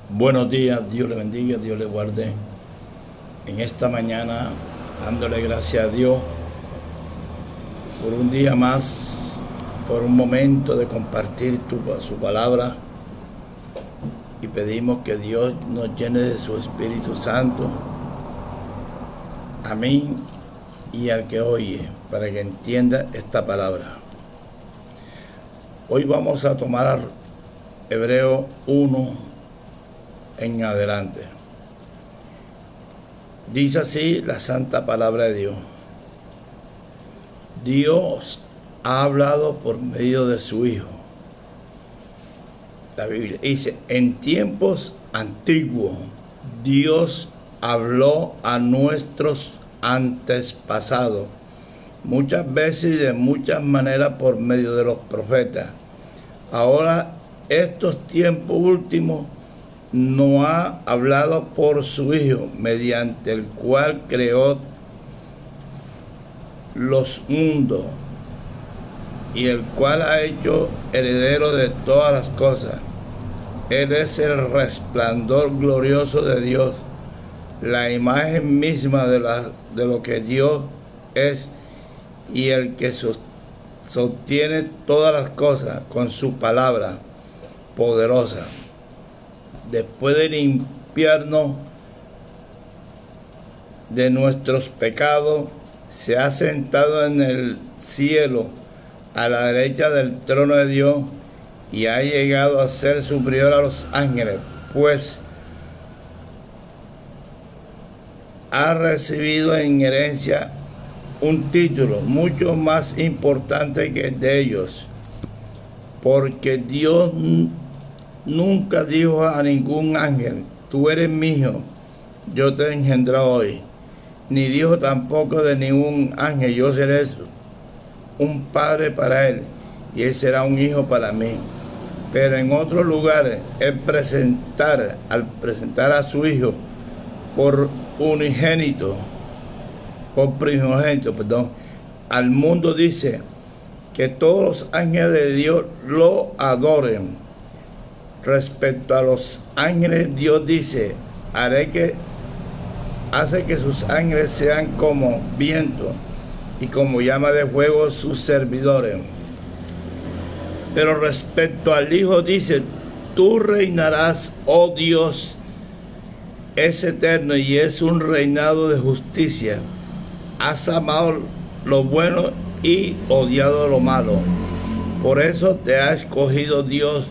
Buenos días, Dios le bendiga, Dios le guarde. En esta mañana, dándole gracias a Dios por un día más, por un momento de compartir su palabra. Y pedimos que Dios nos llene de su Espíritu Santo, a mí y al que oye, para que entienda esta palabra. Hoy vamos a tomar Hebreo 1 en adelante. Dice así la santa palabra de Dios. Dios ha hablado por medio de su Hijo. La Biblia dice, en tiempos antiguos, Dios habló a nuestros antepasados, muchas veces y de muchas maneras por medio de los profetas. Ahora, estos tiempos últimos, nos ha hablado por su Hijo, mediante el cual creó los mundos y el cual ha hecho heredero de todas las cosas. Él es el resplandor glorioso de Dios, la imagen misma de lo que Dios es, y el que sostiene todas las cosas con su palabra poderosa. Después de limpiarnos de nuestros pecados, se ha sentado en el cielo a la derecha del trono de Dios y ha llegado a ser superior a los ángeles, pues ha recibido en herencia un título mucho más importante que el de ellos, porque Dios nunca dijo a ningún ángel, tú eres mi hijo, yo te he engendrado hoy. Ni dijo tampoco de ningún ángel, yo seré un padre para él y él será un hijo para mí. Pero en otros lugares, al presentar a su hijo por primogénito, al mundo, dice que todos los ángeles de Dios lo adoren. Respecto a los ángeles, Dios dice, hace que sus ángeles sean como viento y como llama de fuego sus servidores. Pero respecto al Hijo dice, tú reinarás, oh Dios, es eterno y es un reinado de justicia. Has amado lo bueno y odiado lo malo. Por eso te ha escogido Dios,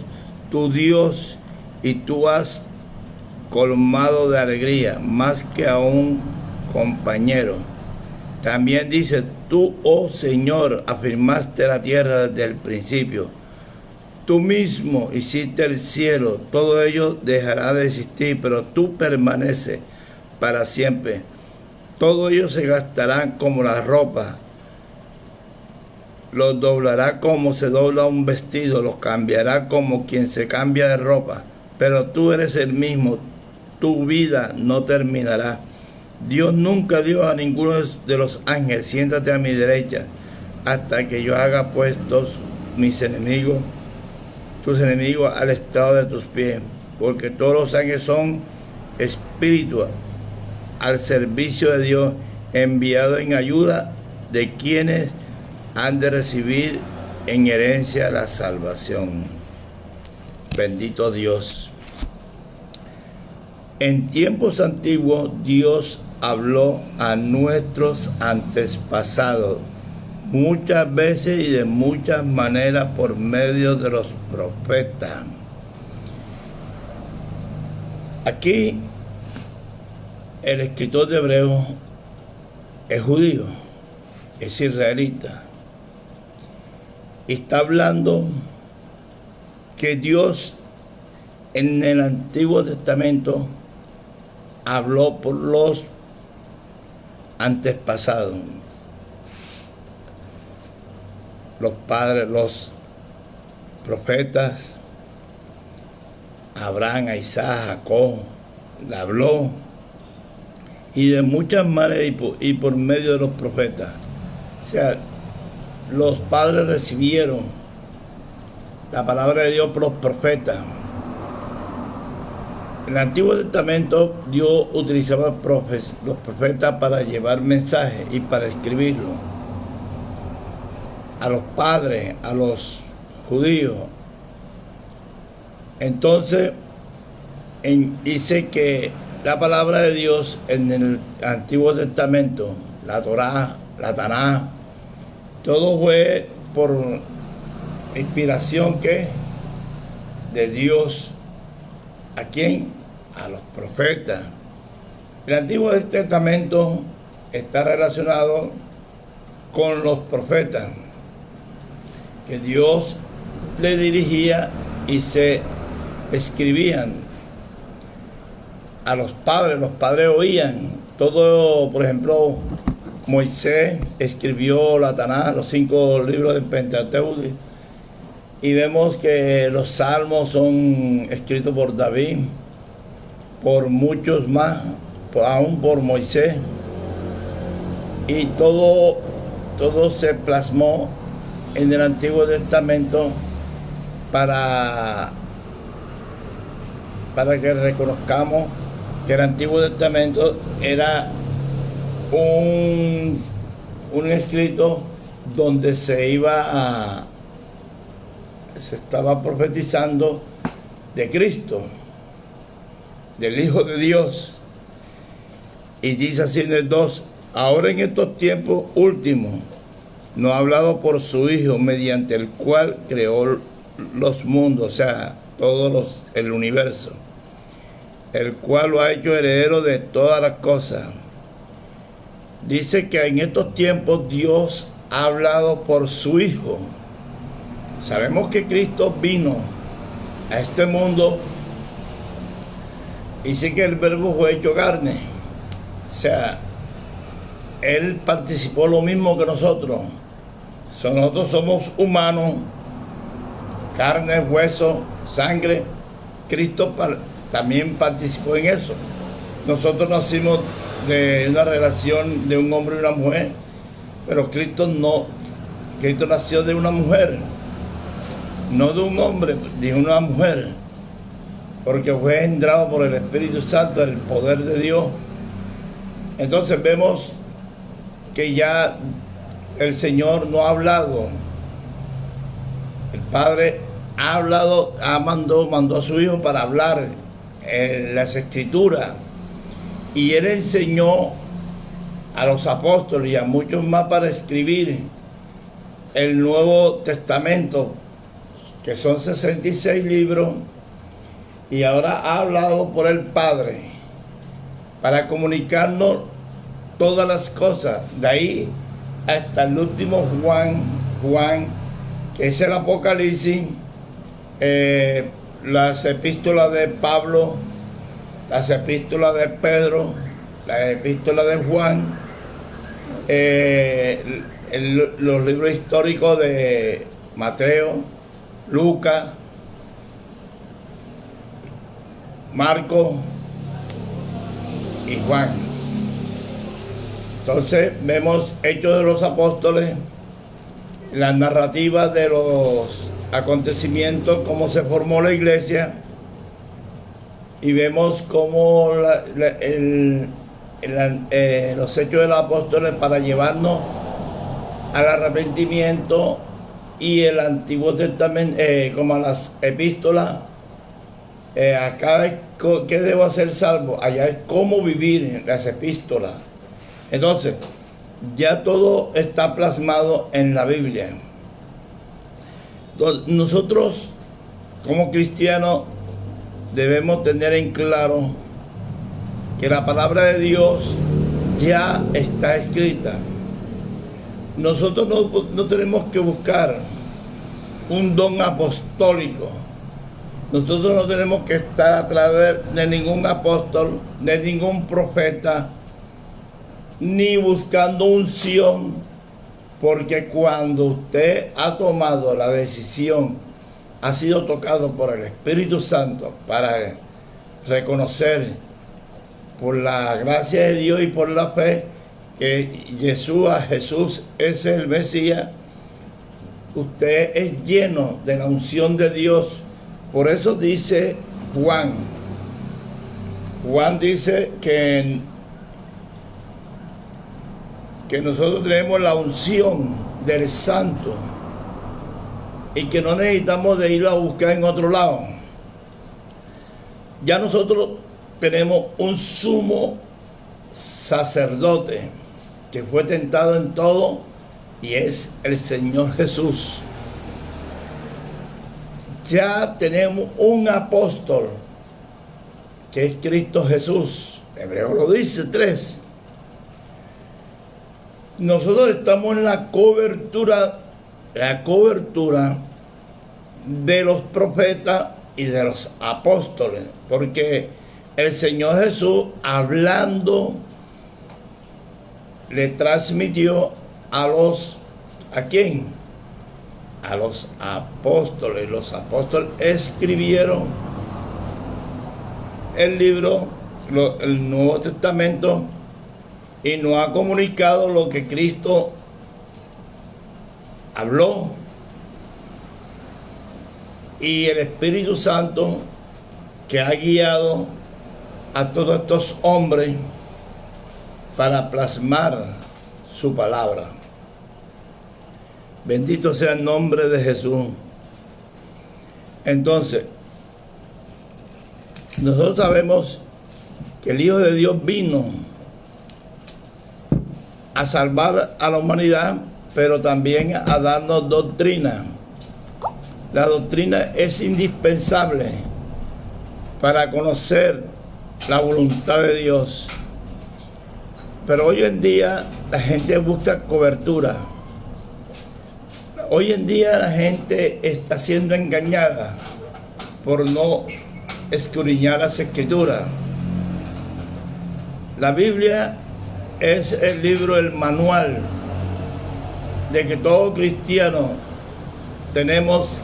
tu Dios, y tú has colmado de alegría más que a un compañero. También dice, tú, oh Señor, afirmaste la tierra desde el principio. Tú mismo hiciste el cielo, todo ello dejará de existir, pero tú permaneces para siempre. Todo ello se gastarán como la ropa, los doblará como se dobla un vestido, los cambiará como quien se cambia de ropa. Pero tú eres el mismo, tu vida no terminará. Dios nunca dijo a ninguno de los ángeles, siéntate a mi derecha, hasta que yo haga puestos tus enemigos al estrado de tus pies. Porque todos los ángeles son espíritus al servicio de Dios, enviados en ayuda de quienes han de recibir en herencia la salvación. Bendito Dios. En tiempos antiguos Dios habló a nuestros antepasados muchas veces y de muchas maneras por medio de los profetas. Aquí el escritor de Hebreo es judío, es israelita. Está hablando que Dios en el Antiguo Testamento habló por los antepasados, los padres, los profetas, Abraham, Isaac, Jacob, le habló, y de muchas maneras y por medio de los profetas. O sea, los padres recibieron la palabra de Dios por los profetas. En el Antiguo Testamento Dios utilizaba los profetas para llevar mensajes y para escribirlo a los padres, a los judíos. Entonces dice que la palabra de Dios en el Antiguo Testamento, la Torá, la Taná, todo fue por inspiración que de Dios. ¿A quién? A los profetas. El Antiguo Testamento está relacionado con los profetas, que Dios le dirigía y se escribían a los padres oían. Todo, por ejemplo, Moisés escribió la Taná, los 5 libros del Pentateuco, y vemos que los salmos son escritos por David, por muchos más, aún por Moisés, y todo se plasmó en el Antiguo Testamento para que reconozcamos que el Antiguo Testamento era un escrito donde se estaba profetizando de Cristo, del Hijo de Dios. Y dice así en el 2: ahora en estos tiempos últimos nos ha hablado por su Hijo, mediante el cual creó los mundos, o sea, el universo, el cual lo ha hecho heredero de todas las cosas. Dice que en estos tiempos Dios ha hablado por su Hijo. Sabemos que Cristo vino a este mundo y sí que el Verbo fue hecho carne. O sea, Él participó lo mismo que nosotros. Nosotros somos humanos, carne, hueso, sangre. Cristo también participó en eso. Nosotros nacimos de una relación de un hombre y una mujer, pero Cristo no. Cristo nació de una mujer, no de un hombre, de una mujer, porque fue engendrado por el Espíritu Santo, el poder de Dios. Entonces vemos que ya el Señor no ha hablado. El Padre ha hablado, mandó a su Hijo para hablar en las Escrituras, y Él enseñó a los apóstoles y a muchos más para escribir el Nuevo Testamento, que son 66 libros, y ahora ha hablado por el Padre para comunicarnos todas las cosas, de ahí hasta el último Juan, que es el Apocalipsis, las epístolas de Pablo, las epístolas de Pedro, la epístola de Juan, los libros históricos de Mateo, Lucas, Marcos y Juan. Entonces vemos Hechos de los Apóstoles, las narrativas de los acontecimientos, cómo se formó la iglesia, y vemos cómo los Hechos de los Apóstoles para llevarnos al arrepentimiento, y el Antiguo Testamento, como a las epístolas, acá es qué debo hacer salvo, allá es cómo vivir en las epístolas. Entonces, ya todo está plasmado en la Biblia. Entonces, nosotros, como cristianos, debemos tener en claro que la palabra de Dios ya está escrita. Nosotros no tenemos que buscar un don apostólico. Nosotros no tenemos que estar a través de ningún apóstol, de ningún profeta, ni buscando unción, porque cuando usted ha tomado la decisión, ha sido tocado por el Espíritu Santo para reconocer por la gracia de Dios y por la fe que Jesús es el Mesías, usted es lleno de la unción de Dios. Por eso dice Juan Juan dice que nosotros tenemos la unción del Santo y que no necesitamos de ir a buscar en otro lado. Ya nosotros tenemos un sumo sacerdote que fue tentado en todo y es el Señor Jesús. Ya tenemos un apóstol que es Cristo Jesús. Hebreo lo dice 3. Nosotros estamos en la cobertura de los profetas y de los apóstoles, porque el Señor Jesús, hablando, le transmitió ¿a quién? A los apóstoles. Los apóstoles escribieron el libro, el Nuevo Testamento, y nos ha comunicado lo que Cristo habló, y el Espíritu Santo que ha guiado a todos estos hombres para plasmar su palabra. Bendito sea el nombre de Jesús. Entonces, nosotros sabemos que el Hijo de Dios vino a salvar a la humanidad, pero también a darnos doctrina. La doctrina es indispensable para conocer la voluntad de Dios. Pero hoy en día la gente busca cobertura. Hoy en día la gente está siendo engañada por no escudriñar las Escrituras. La Biblia es el libro, el manual de que todo cristiano tenemos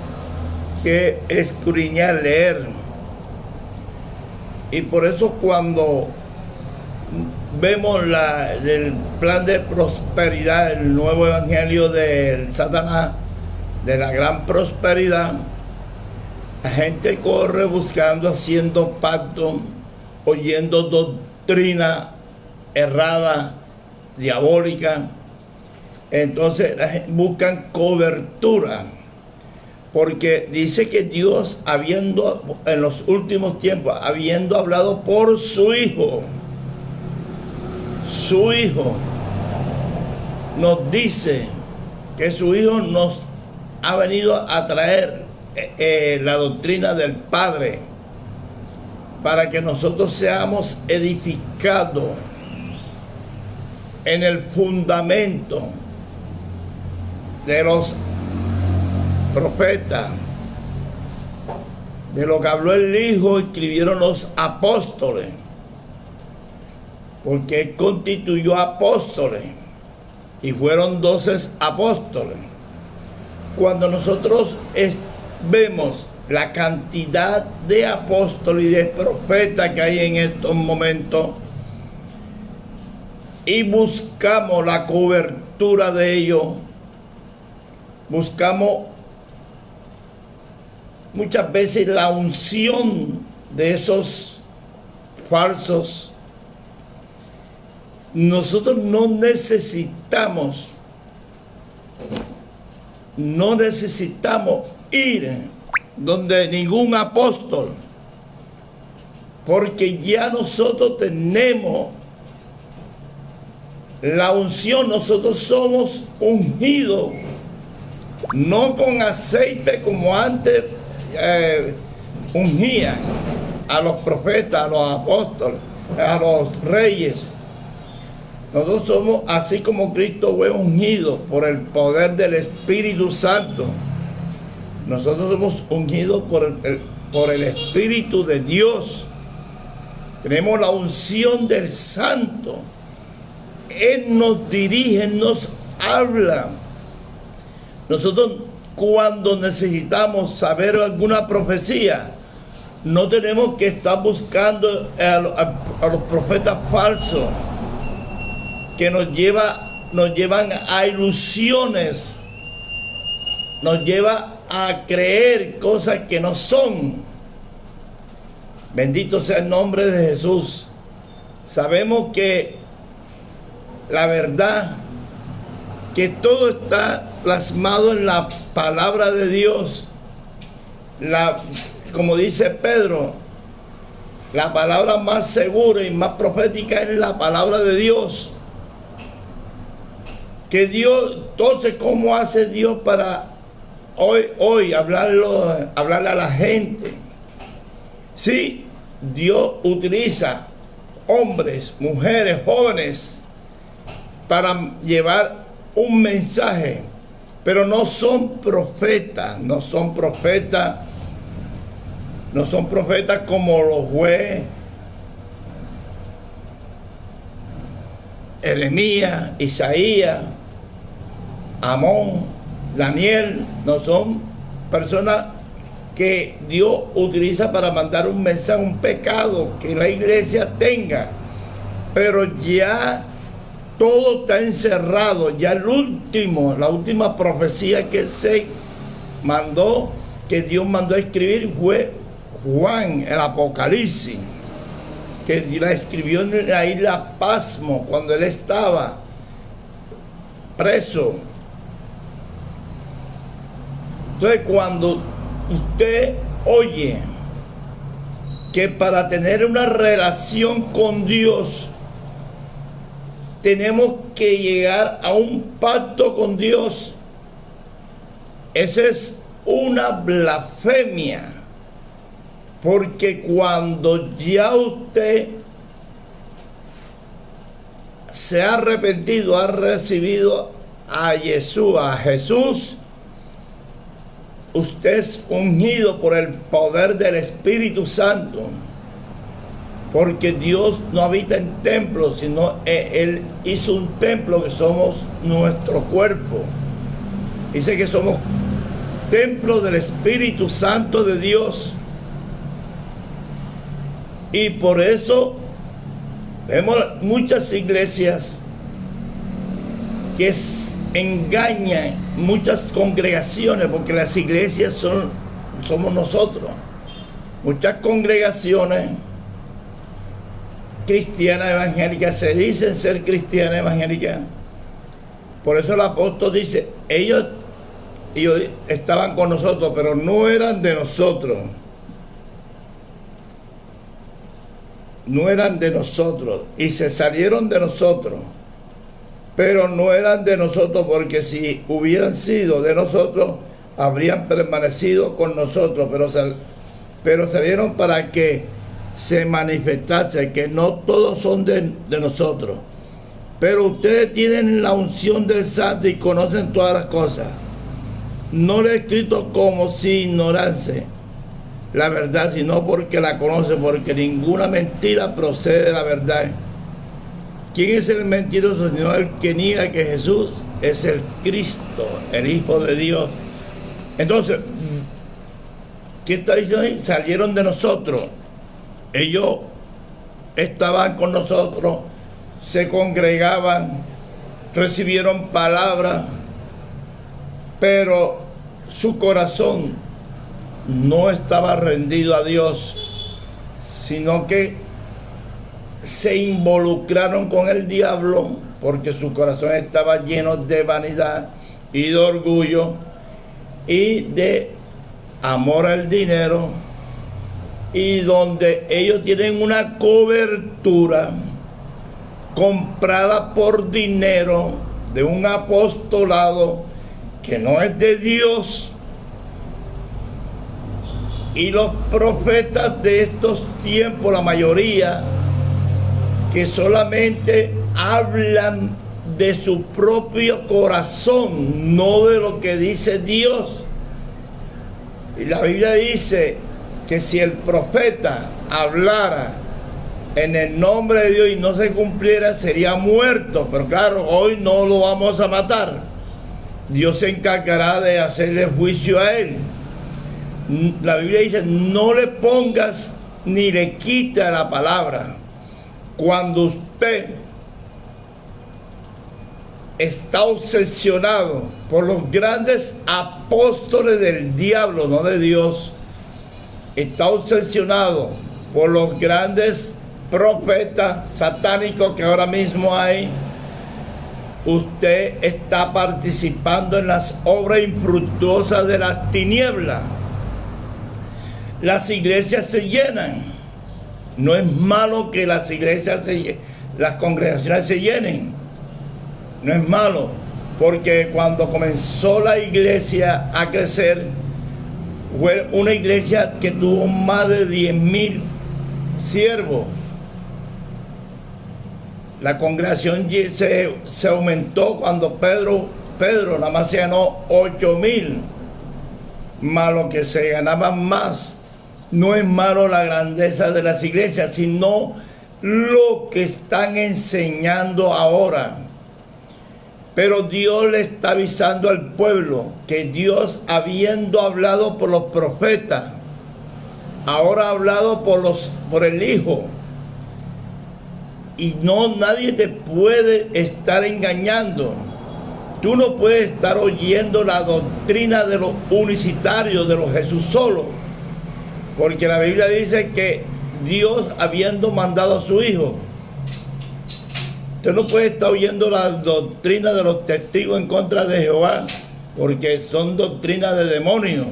que escudriñar, leer. Y por eso cuando vemos el plan de prosperidad, el nuevo evangelio del Satanás, de la gran prosperidad, la gente corre buscando, haciendo pacto, oyendo doctrina errada, diabólica. Entonces buscan cobertura, porque dice que Dios, en los últimos tiempos, habiendo hablado por su Hijo, nos dice que su Hijo nos ha venido a traer la doctrina del Padre, para que nosotros seamos edificados en el fundamento de los profetas, de lo que habló el Hijo, escribieron los apóstoles, porque Él constituyó apóstoles y fueron 12 apóstoles. Cuando nosotros vemos la cantidad de apóstoles y de profetas que hay en estos momentos y buscamos la cobertura de ellos, buscamos muchas veces la unción de esos falsos, nosotros no necesitamos ir donde ningún apóstol, porque ya nosotros tenemos la unción. Nosotros somos ungidos, no con aceite como antes ungían a los profetas, a los apóstoles, a los reyes. Nosotros somos, así como Cristo fue ungido por el poder del Espíritu Santo, nosotros somos ungidos por el Espíritu de Dios. Tenemos la unción del Santo. Él nos dirige, nos habla. Nosotros, cuando necesitamos saber alguna profecía, no tenemos que estar buscando a los profetas falsos que nos llevan a ilusiones, nos lleva a creer cosas que no son. Bendito sea el nombre de Jesús. Sabemos que la verdad, que todo está plasmado en la palabra de Dios. Como dice Pedro, la palabra más segura y más profética es la palabra de Dios. Que Dios, entonces, ¿cómo hace Dios para hoy hablarle a la gente? Sí, Dios utiliza hombres, mujeres, jóvenes para llevar un mensaje, pero no son profetas, no son profetas como los jueces, Jeremías, Isaías, Amón, Daniel. No son personas que Dios utiliza para mandar un mensaje, un pecado que la iglesia tenga, pero ya todo está encerrado. Ya la última profecía que se mandó, que Dios mandó a escribir, fue Juan, el Apocalipsis, que la escribió en la isla Pasmo cuando él estaba preso. Entonces, cuando usted oye que para tener una relación con Dios tenemos que llegar a un pacto con Dios, esa es una blasfemia. Porque cuando ya usted se ha arrepentido, ha recibido a Jesús, usted es ungido por el poder del Espíritu Santo. Porque Dios no habita en templos, sino Él hizo un templo que somos nuestro cuerpo. Dice que somos templo del Espíritu Santo de Dios. Y por eso vemos muchas iglesias que engañan, muchas congregaciones, porque las iglesias somos nosotros. Muchas congregaciones cristianas evangélicas se dicen ser cristianas evangélicas. Por eso el apóstol dice, ellos estaban con nosotros, pero no eran de nosotros. No eran de nosotros, y se salieron de nosotros, pero no eran de nosotros, porque si hubieran sido de nosotros, habrían permanecido con nosotros, pero salieron para que se manifestase que no todos son de nosotros. Pero ustedes tienen la unción del Santo y conocen todas las cosas. No le he escrito como si ignorase la verdad, sino porque la conoce, porque ninguna mentira procede de la verdad. ¿Quién es el mentiroso sino el que niega que Jesús es el Cristo, el Hijo de Dios? Entonces, ¿qué está diciendo ahí? Salieron de nosotros. Ellos estaban con nosotros, se congregaban, recibieron palabra, pero su corazón no estaba rendido a Dios, sino que se involucraron con el diablo, porque su corazón estaba lleno de vanidad y de orgullo y de amor al dinero, y donde ellos tienen una cobertura comprada por dinero de un apostolado que no es de Dios. Y los profetas de estos tiempos, la mayoría, que solamente hablan de su propio corazón, no de lo que dice Dios. Y la Biblia dice que si el profeta hablara en el nombre de Dios y no se cumpliera, sería muerto. Pero claro, hoy no lo vamos a matar. Dios se encargará de hacerle juicio a él. La Biblia dice, no le pongas ni le quita la palabra. Cuando usted está obsesionado por los grandes apóstoles del diablo, no de Dios, está obsesionado por los grandes profetas satánicos que ahora mismo hay, usted está participando en las obras infructuosas de las tinieblas. Las iglesias se llenan. No es malo que las iglesias las congregaciones se llenen. No es malo, porque cuando comenzó la iglesia a crecer, fue una iglesia que tuvo más de 10,000 siervos. La congregación se aumentó cuando Pedro nada más se ganó 8,000, más lo que se ganaban más. No es malo la grandeza de las iglesias, sino lo que están enseñando ahora. Pero Dios le está avisando al pueblo que Dios, habiendo hablado por los profetas, ahora ha hablado por el Hijo. Y nadie te puede estar engañando. Tú no puedes estar oyendo la doctrina de los unicitarios, de los Jesús solos. Porque la Biblia dice que Dios, habiendo mandado a su Hijo, usted no puede estar oyendo la doctrina de los testigos en contra de Jehová, porque son doctrinas de demonios.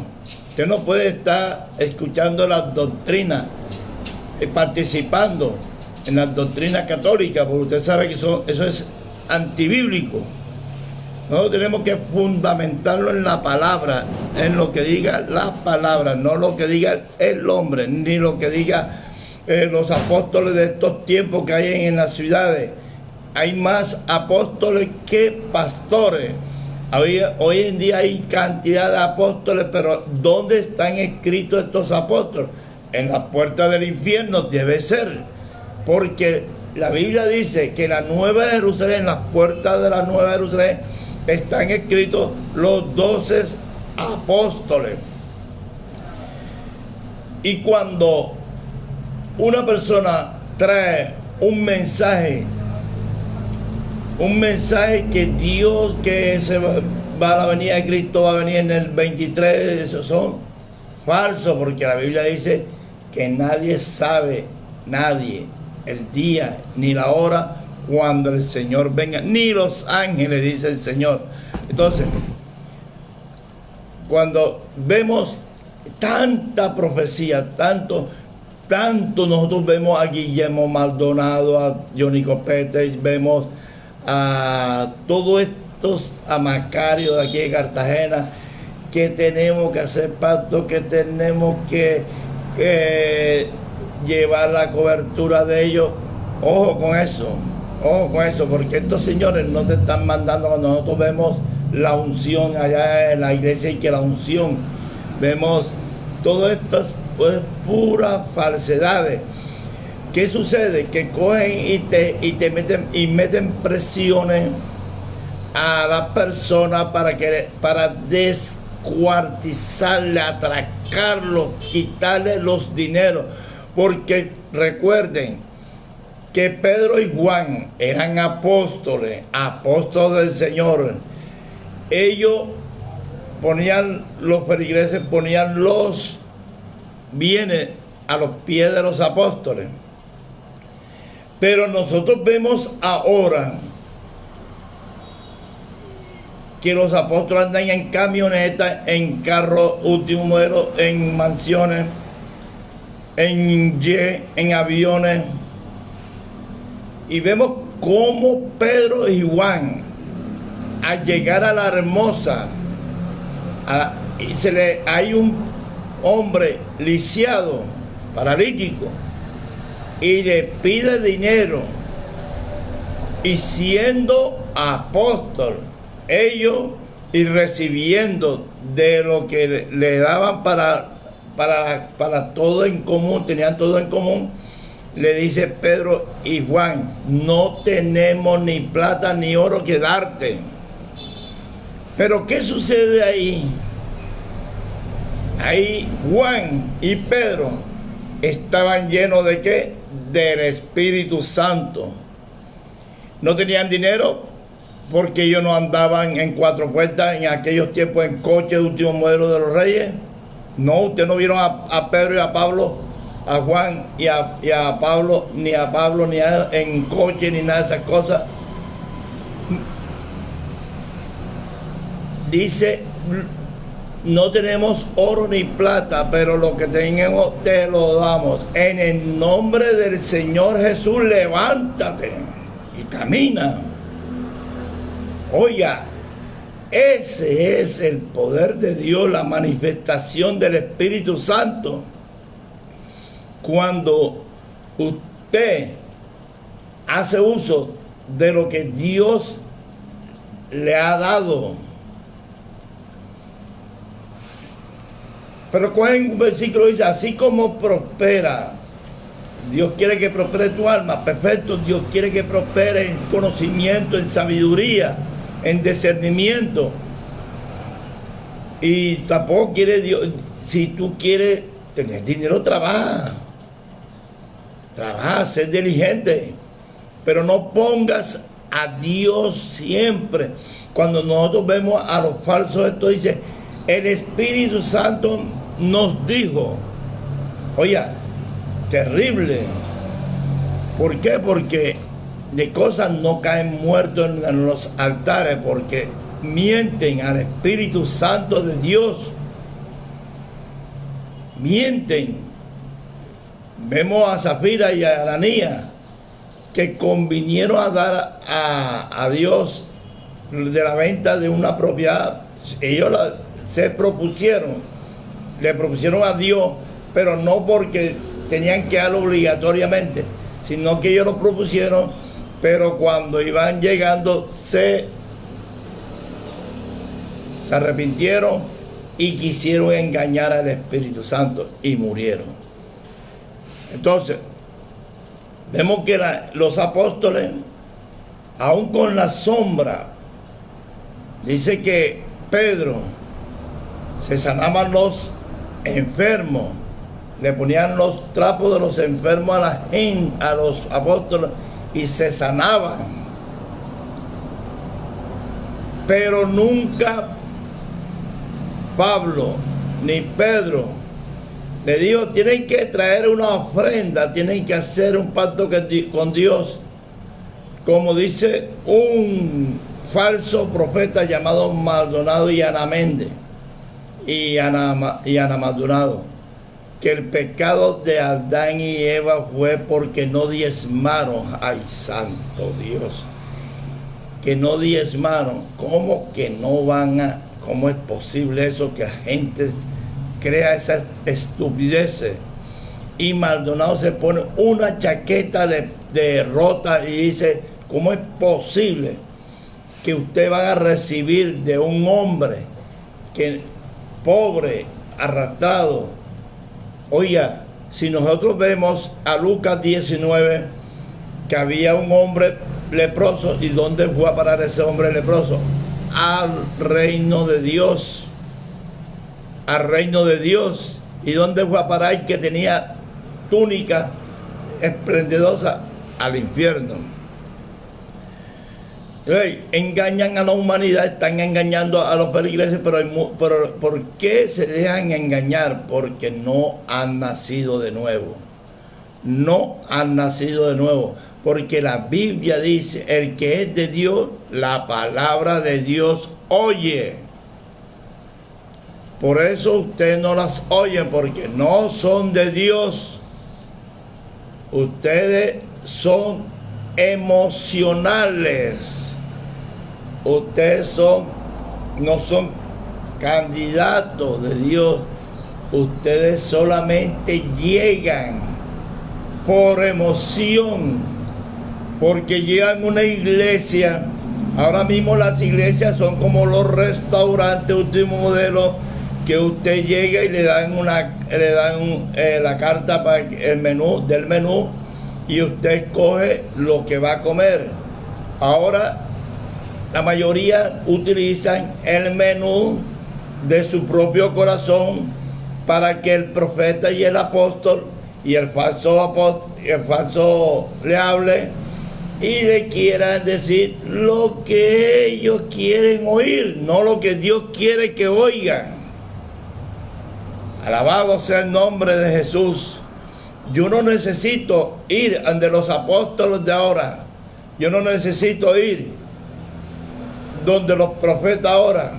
Usted no puede estar escuchando las doctrinas, participando en las doctrinas católicas, porque usted sabe que eso es antibíblico. Nosotros tenemos que fundamentarlo en la palabra, en lo que diga la palabra, no lo que diga el hombre, ni lo que diga los apóstoles de estos tiempos que hay en las ciudades. Hay más apóstoles que pastores. Hoy en día hay cantidad de apóstoles, pero ¿dónde están escritos estos apóstoles? En la puerta del infierno debe ser, porque la Biblia dice que en la Nueva Jerusalén, en las puertas de la Nueva Jerusalén, están escritos los 12 apóstoles. Y cuando una persona trae un mensaje que Dios, que va a la venida de Cristo, va a venir en el 23, esos son falsos, porque la Biblia dice que nadie sabe, el día ni la hora cuando el Señor venga, ni los ángeles, dice el Señor. Entonces, cuando vemos tanta profecía, tanto nosotros vemos a Guillermo Maldonado, a Johnny Copete, vemos a todos estos, a Macario de aquí de Cartagena, que tenemos que hacer pacto, que tenemos que llevar la cobertura de ellos. Ojo con eso, porque estos señores no te están mandando. Cuando nosotros vemos la unción allá en la iglesia, y que la unción, vemos todo esto, pues puras falsedades. ¿Qué sucede? Que cogen y te meten presiones a las personas para descuartizarle, atracarlos, quitarle los dineros. Porque recuerden que Pedro y Juan eran apóstoles del Señor. Ellos los feligreses ponían los bienes a los pies de los apóstoles. Pero nosotros vemos ahora que los apóstoles andan en camionetas, en carros último modelo, en mansiones, en jet, en aviones. Y vemos cómo Pedro y Juan, al llegar a la Hermosa, hay un hombre lisiado, paralítico, y le pide dinero. Y siendo apóstol, ellos, y recibiendo de lo que le daban para todo en común, tenían todo en común, le dice Pedro y Juan: no tenemos ni plata ni oro que darte. Pero ¿qué sucede ahí? Ahí Juan y Pedro estaban llenos ¿de qué? Del Espíritu Santo. No tenían dinero porque ellos no andaban en cuatro puertas en aquellos tiempos, en coches de último modelo de los reyes. No, ustedes no vieron a Pedro y a Pablo a Juan y a Pablo, ni en coche, ni nada de esas cosas. Dice, no tenemos oro ni plata, pero lo que tenemos te lo damos. En el nombre del Señor Jesús, levántate y camina. Oiga, ese es el poder de Dios, la manifestación del Espíritu Santo. Cuando usted hace uso de lo que Dios le ha dado. Pero cogen un versículo y dice, así como prospera, Dios quiere que prospere tu alma, perfecto, Dios quiere que prospere en conocimiento, en sabiduría, en discernimiento. Y tampoco quiere Dios, si tú quieres tener dinero, trabaja, ser diligente, pero no pongas a Dios siempre. Cuando nosotros vemos a los falsos, esto dice, el Espíritu Santo nos dijo, oye, terrible. ¿Por qué? Porque de cosas no caen muertos en los altares, porque mienten al Espíritu Santo de Dios. Mienten. Vemos a Zafira y a Ananías que convinieron a dar a Dios de la venta de una propiedad. Ellos se propusieron, le propusieron a Dios, pero no porque tenían que darlo obligatoriamente, sino que ellos lo propusieron, pero cuando iban llegando se arrepintieron y quisieron engañar al Espíritu Santo y murieron. Entonces, vemos que los apóstoles, aún con la sombra, dice que Pedro se sanaban los enfermos, le ponían los trapos de los enfermos a los apóstoles y se sanaban. Pero nunca Pablo ni Pedro le dijo, tienen que traer una ofrenda, tienen que hacer un pacto con Dios, como dice un falso profeta llamado Maldonado y Ana Méndez y Ana Maldonado, que el pecado de Adán y Eva fue porque no diezmaron. Ay, santo Dios, que no diezmaron. ¿Cómo que no van a? ¿Cómo es posible eso, que la gente crea esas estupideces? Y Maldonado se pone una chaqueta de rota y dice, ¿cómo es posible que usted va a recibir de un hombre que pobre, arrastrado? Oiga, si nosotros vemos a Lucas 19, que había un hombre leproso, ¿y dónde fue a parar ese hombre leproso? Al reino de Dios. Al reino de Dios. ¿Y dónde fue a parar? Que tenía túnica esplendorosa, al infierno. Engañan a la humanidad, están engañando a los feligreses, pero ¿por qué se dejan engañar? Porque no han nacido de nuevo. No han nacido de nuevo. Porque la Biblia dice, el que es de Dios, la palabra de Dios oye. Por eso ustedes no las oyen, porque no son de Dios. Ustedes son emocionales. Ustedes no son candidatos de Dios. Ustedes solamente llegan por emoción, porque llegan a una iglesia. Ahora mismo las iglesias son como los restaurantes último modelo, que usted llega y le dan la carta para el menú y usted escoge lo que va a comer. Ahora la mayoría utilizan el menú de su propio corazón para que el profeta y el apóstol y el falso le hable y le quieran decir lo que ellos quieren oír, no lo que Dios quiere que oigan. Alabado sea el nombre de Jesús. Yo no necesito ir ante los apóstoles de ahora. Yo no necesito ir donde los profetas ahora.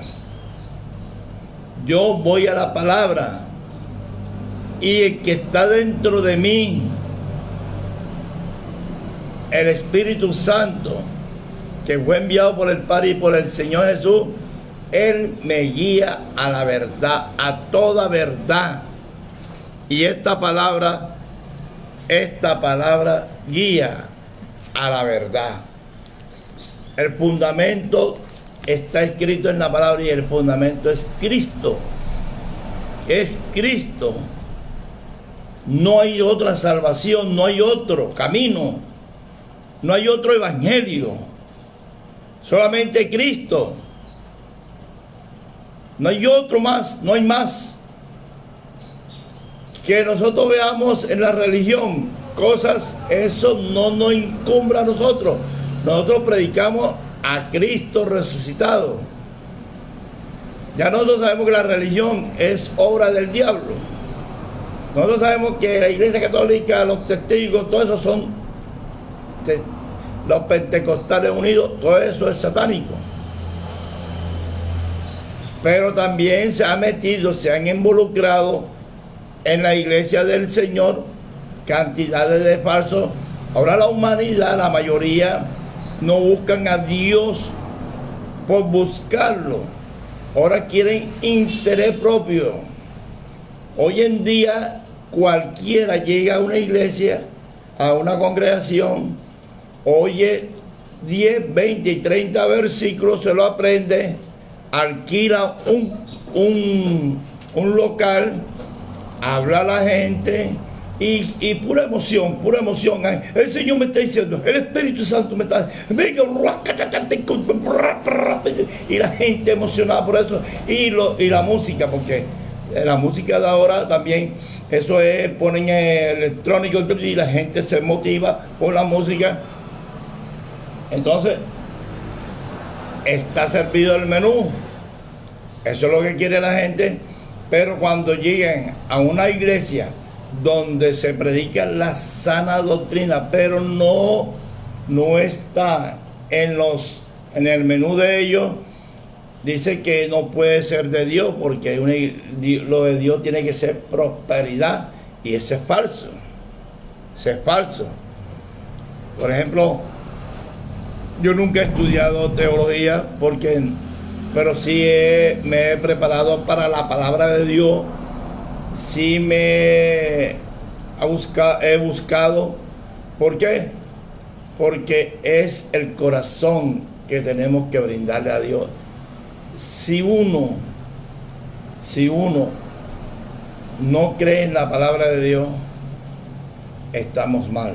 Yo voy a la palabra. Y el que está dentro de mí, el Espíritu Santo, que fue enviado por el Padre y por el Señor Jesús, Él me guía a la verdad, a toda verdad. Y esta palabra guía a la verdad. El fundamento está escrito en la palabra y el fundamento es Cristo. Es Cristo. No hay otra salvación, no hay otro camino, no hay otro evangelio. Solamente Cristo. No hay otro más, no hay más. Que nosotros veamos en la religión cosas, eso no nos incumbra a nosotros. Nosotros predicamos a Cristo resucitado. Ya nosotros sabemos que la religión es obra del diablo. Nosotros sabemos que la Iglesia Católica, los testigos, todo eso son los pentecostales unidos, todo eso es satánico. Pero también se han involucrado en la Iglesia del Señor cantidades de falsos. Ahora la humanidad, la mayoría, no buscan a Dios por buscarlo. Ahora quieren interés propio. Hoy en día cualquiera llega a una iglesia, a una congregación, oye 10, 20 y 30 versículos, se lo aprende, alquila un local, habla a la gente y pura emoción. El Señor me está diciendo, el Espíritu Santo me está diciendo, y la gente emocionada por eso, y la música, porque la música de ahora también, eso es, ponen electrónico y la gente se motiva por la música. Entonces, está servido el menú, eso es lo que quiere la gente. Pero cuando lleguen a una iglesia donde se predica la sana doctrina, pero no está en el menú de ellos, dice que no puede ser de Dios, porque lo de Dios tiene que ser prosperidad, y eso es falso. Eso es falso. Por ejemplo, yo nunca he estudiado teología, pero sí me he preparado para la palabra de Dios. Sí he buscado. ¿Por qué? Porque es el corazón que tenemos que brindarle a Dios. Si uno no cree en la palabra de Dios, estamos mal.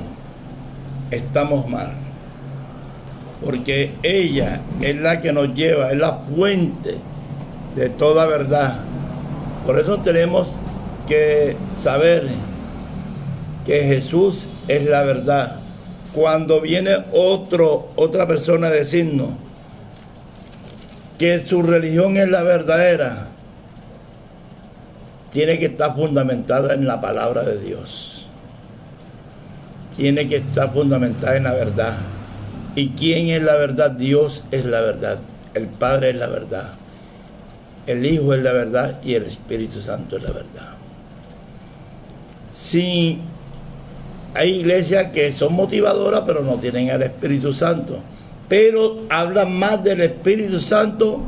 Porque ella es la que nos lleva, es la fuente de toda verdad. Por eso tenemos que saber que Jesús es la verdad. Cuando viene otra persona a decirnos que su religión es la verdadera, tiene que estar fundamentada en la palabra de Dios. Tiene que estar fundamentada en la verdad. ¿Y quién es la verdad? Dios es la verdad. El Padre es la verdad. El Hijo es la verdad y el Espíritu Santo es la verdad. Sí, hay iglesias que son motivadoras, pero no tienen al Espíritu Santo. Pero hablan más del Espíritu Santo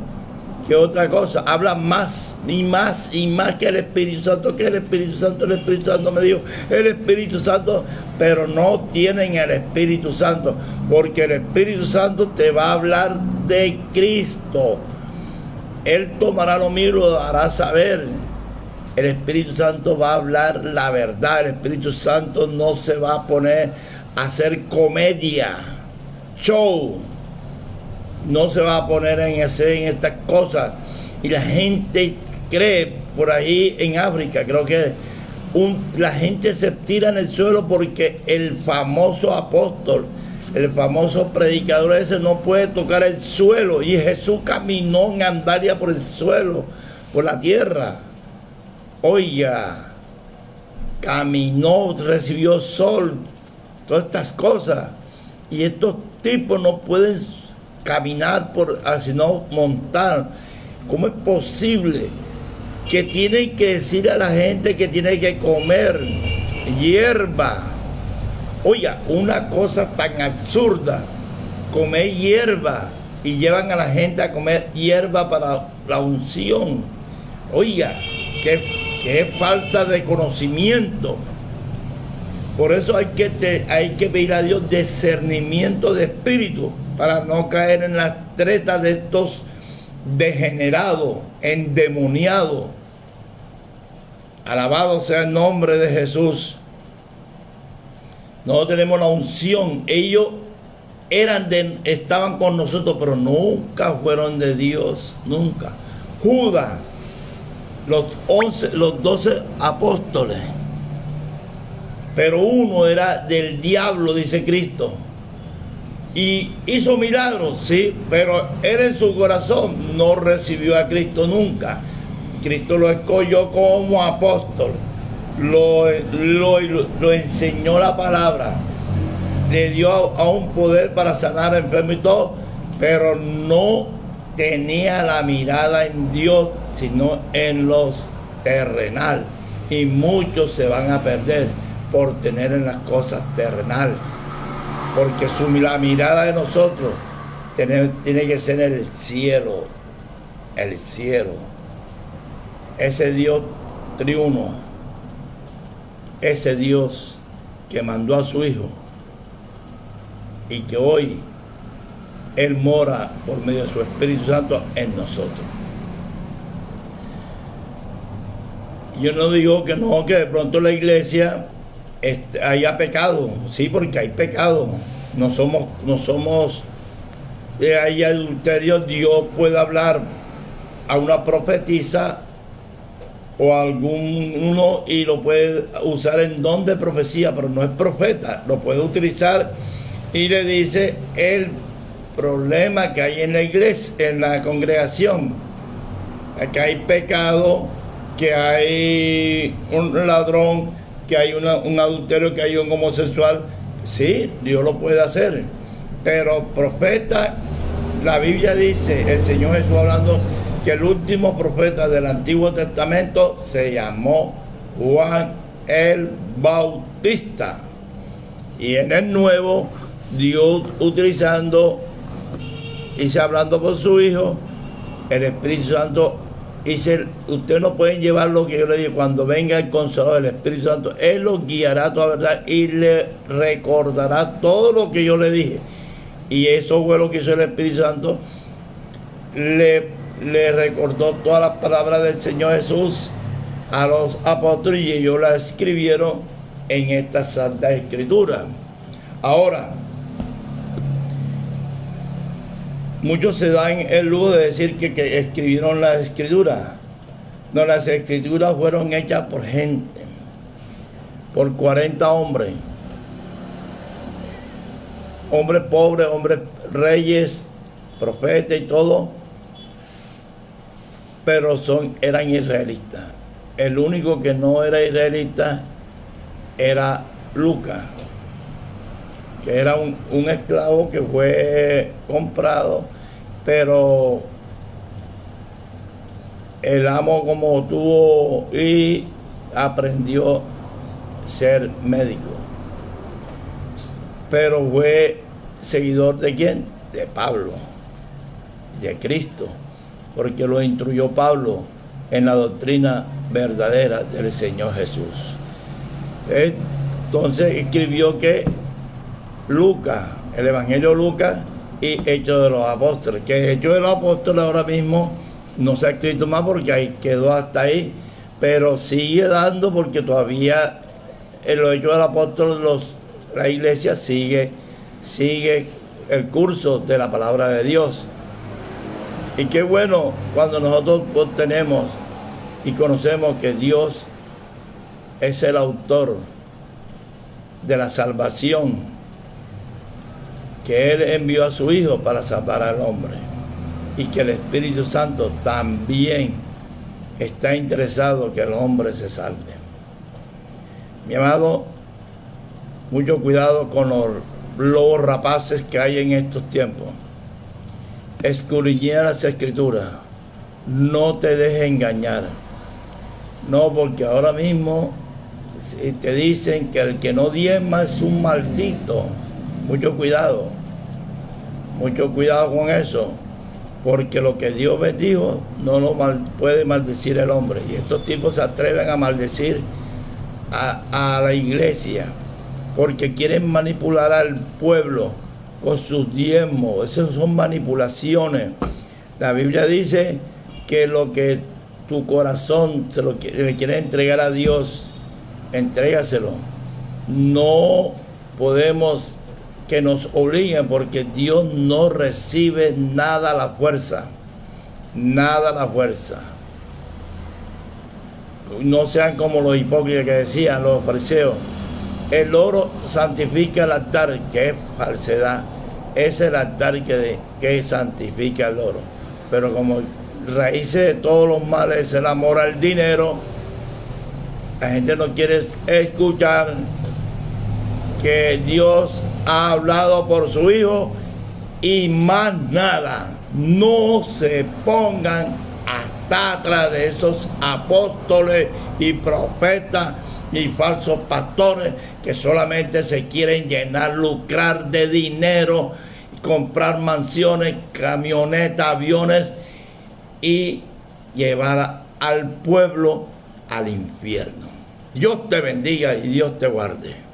que otra cosa. Hablan más y más y más que el Espíritu Santo, el Espíritu Santo me dijo, el Espíritu Santo, pero no tienen el Espíritu Santo, porque el Espíritu Santo te va a hablar de Cristo. Él tomará lo mío y lo hará saber. El Espíritu Santo va a hablar la verdad. El Espíritu Santo no se va a poner a hacer comedia, show. No se va a poner en estas cosas. Y la gente cree, por ahí en África, creo que la gente se tira en el suelo porque el famoso apóstol, el famoso predicador ese no puede tocar el suelo. Y Jesús caminó en andaria por el suelo, por la tierra. Oiga, caminó, recibió sol, todas estas cosas. Y estos tipos no pueden caminar sino montar. ¿Cómo es posible que tienen que decir a la gente que tiene que comer hierba? Oiga, una cosa tan absurda, comer hierba, y llevan a la gente a comer hierba para la unción. Oiga, qué falta de conocimiento. Por eso hay que pedir a Dios discernimiento de espíritu para no caer en las tretas de estos degenerados, endemoniados. Alabado sea el nombre de Jesús. Nosotros tenemos la unción. Ellos estaban con nosotros, pero nunca fueron de Dios, nunca. Judas, los 12 apóstoles, pero uno era del diablo, dice Cristo, y hizo milagros, sí, pero él en su corazón no recibió a Cristo nunca. Cristo lo escogió como apóstol, lo enseñó la palabra, le dio a un poder para sanar enfermos y todo, pero no tenía la mirada en Dios, sino en los terrenal. Y muchos se van a perder por tener en las cosas terrenal, porque la mirada de nosotros tiene que ser el cielo, ese Dios triuno, ese Dios que mandó a su Hijo y que hoy Él mora por medio de su Espíritu Santo en nosotros. Yo no digo que no, que de pronto la iglesia haya pecado, sí, porque hay pecado, no somos hay adulterio. Dios puede hablar a una profetisa o a alguno y lo puede usar en don de profecía, pero no es profeta, lo puede utilizar y le dice el problema que hay en la iglesia, en la congregación, que hay pecado, que hay un ladrón, que hay un adulterio, que hay un homosexual. Sí, Dios lo puede hacer, pero profeta, la Biblia dice, el Señor Jesús hablando, que el último profeta del Antiguo Testamento se llamó Juan el Bautista, y en el Nuevo Dios utilizando y hablando por su Hijo, el Espíritu Santo. Dice, ustedes no pueden llevar lo que yo le dije. Cuando venga el Consolador, el Espíritu Santo, Él los guiará a toda verdad y le recordará todo lo que yo le dije. Y eso fue lo que hizo el Espíritu Santo. Le recordó todas las palabras del Señor Jesús a los apóstoles y ellos las escribieron en esta Santa Escritura. Ahora, muchos se dan el lujo de decir que escribieron las escrituras. No, las escrituras fueron hechas por gente, por 40 hombres. Hombres pobres, hombres reyes, profetas y todo, pero eran israelitas. El único que no era israelita era Lucas, que era un esclavo que fue comprado, pero el amo como tuvo y aprendió a ser médico, pero fue seguidor de ¿quién? De Pablo, de Cristo, porque lo instruyó Pablo en la doctrina verdadera del Señor Jesús. Entonces escribió que Lucas, el Evangelio de Lucas y Hechos de los Apóstoles, que Hechos de los Apóstoles ahora mismo no se ha escrito más porque ahí quedó hasta ahí, pero sigue dando, porque todavía en los Hechos de los Apóstoles la iglesia sigue el curso de la palabra de Dios. Y qué bueno cuando nosotros tenemos y conocemos que Dios es el autor de la salvación, que Él envió a su Hijo para salvar al hombre, y que el Espíritu Santo también está interesado que el hombre se salve. Mi amado, mucho cuidado con los lobos rapaces que hay en estos tiempos. Escudriña las Escrituras. No te dejes engañar. No, porque ahora mismo te dicen que el que no diezma es un maldito. Mucho cuidado con eso, porque lo que Dios bendijo no lo puede maldecir el hombre. Y estos tipos se atreven a maldecir a la iglesia, porque quieren manipular al pueblo con sus diezmos. Esas son manipulaciones. La Biblia dice que lo que tu corazón le quiere entregar a Dios, entrégaselo. No podemos que nos obliguen, porque Dios no recibe nada a la fuerza. Nada a la fuerza. No sean como los hipócritas que decían los fariseos: el oro santifica el altar, que es falsedad. Es el altar que santifica el oro. Pero como raíces de todos los males es el amor al dinero, la gente no quiere escuchar que Dios ha hablado por su Hijo y más nada. No se pongan hasta atrás de esos apóstoles y profetas y falsos pastores que solamente se quieren llenar, lucrar de dinero, comprar mansiones, camionetas, aviones y llevar al pueblo al infierno. Dios te bendiga y Dios te guarde.